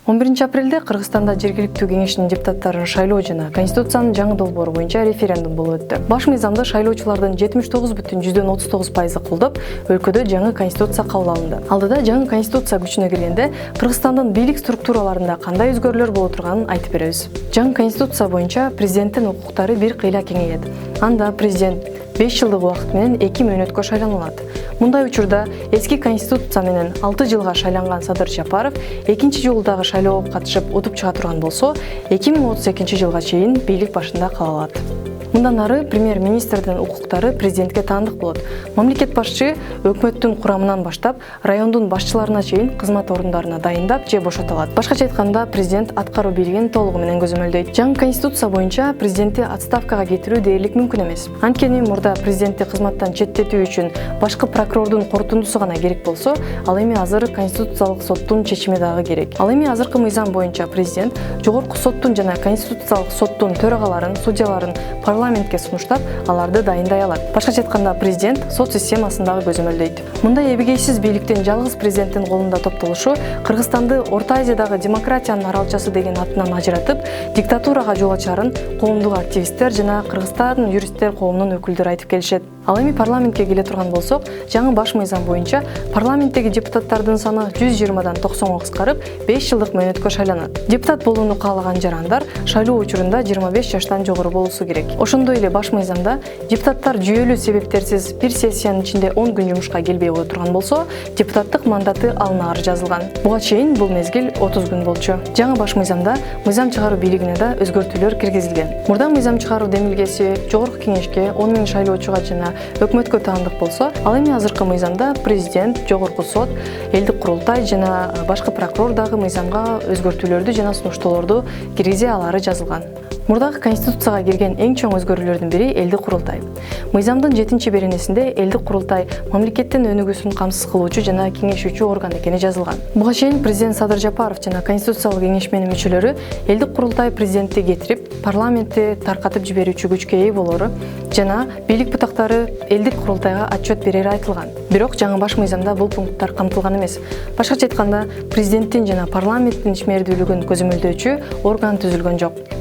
11 апрелде Кыргызстанда жергиликтүү кеңештин депутаттарын шайлоо жана Конституциянын жаңы долбоору боюнча референдум болуп өттү. Баш мыйзамды шайлоочулардын 79,39% колдоп, өлкөдө жаңы Конституция кабыл алынды. Алдыда жаңы Конституция күчүнө киргенде Кыргызстандын бийлик структураларында кандай өзгөрүүлөр боло турганын айтып беребиз. Жаңы Конституция боюнча президенттин укуктары бир кыйла кеңейет. Анда президент 5 жылдык убакыт менен 2 мөөнөткө шайланалат. Мындай учурда эски Конституция менен 6 жылга шайланган Садыр Жапаров экинчи жолдогу шайлоого катышып утуп чыга турган болсо, 2032 жылга чейин бийлик башында кала алат. Мындан ары премьер-министрдин укуктары президентке таандык болот. Мамлекет башчы өкмөттүн курамынан баштап, райондун башчыларына чейин кызмат орундарына дайындап же бошото алат. Башкача айтканда, президент аткаруу бийлигин толугу менен көзөмөлдөйт. Жаңы Конституция боюнча президентти отставкага кетирүү дээрлик мүмкүн эмес. Анткени мурда президентти кызматтан четтетүү үчүн башкы прокурордун корутундусу гана керек болсо, ал эми азыр Конституциялык соттун чечими дагы керек. Ал эми азыркы мыйзам боюнча президент жогорку соттун жана Конституциялык соттун төрагаларын, судьяларын парламентке сунуштап, аларды дайындай алат. Башкача айтканда, президент сот системасындагы көзөмөлдөйт. Мындай эбегейсиз бийликтин жалгыз президенттин колунда топтолушу Кыргызстанды Орто Азиядагы демократиянын аралчасы деген атынан ажыратып, диктатурага жол ачарын коомдук активисттер жана Кыргызстандын юристтер коомунун өкүлдөрү айтып келишет. Ал эми парламентке келе турган болсок, жаңы баш мыйзам боюнча парламенттеги депутаттардын саны 120дан 90га кыскарып, 5 жылдык мөөнөткө шайланат. Депутат болууну каалаган жарандар шайлоо учурунда 25 жаштан жогору болуусу керек. Ошондой эле баш мыйзамда депутаттар жүйөлүү себептерсиз бир сессиянын ичинде 10 күн жумушка келбей кое турган болсо, депутаттык мандаты алынаары жазылган. Буга чейин бул мезгил 30 күн болчу. Жаңы баш мыйзамда мыйзам чыгаруу бийлигине да өзгөртүүлөр киргизилген. Мурда мыйзам чыгаруу демилгеси жогорку кеңешке 10 000 шайлоочуга жана өкмөткө таандык болсо, ал эми азыркы мыйзамда президент, жогорку сот, элдик курултай жана башкы прокурор дагы мыйзамга өзгөртүүлөрдү жана сунуштоолорду киргизе алары жазылган. Мурдагы Конституцияга кирген эң чоң өзгөрүүлөрдүн бири элдик курултай. Мыйзамдын 7-беренесинде элдик курултай мамлекеттин өнүгүүсүн камсыз кылуучу жана кеңешүүчү орган экени жазылган. Буга чейин президент Садыр Жапаров жана Конституциялык кеңешменин мүчөлөрү элдик курултай президентти кетирип, парламентти таркатып жиберүүчү күчкө ээ болору жана бийлик бутактары элдик курултайга отчет берери айтылган. Бирок жаңы баш мыйзамда бул пункттар камтылган эмес. Башкача айтканда, президенттин жана парламенттин ишмердүүлүгүн көзөмөлдөөчү орган түзүлгөн жок.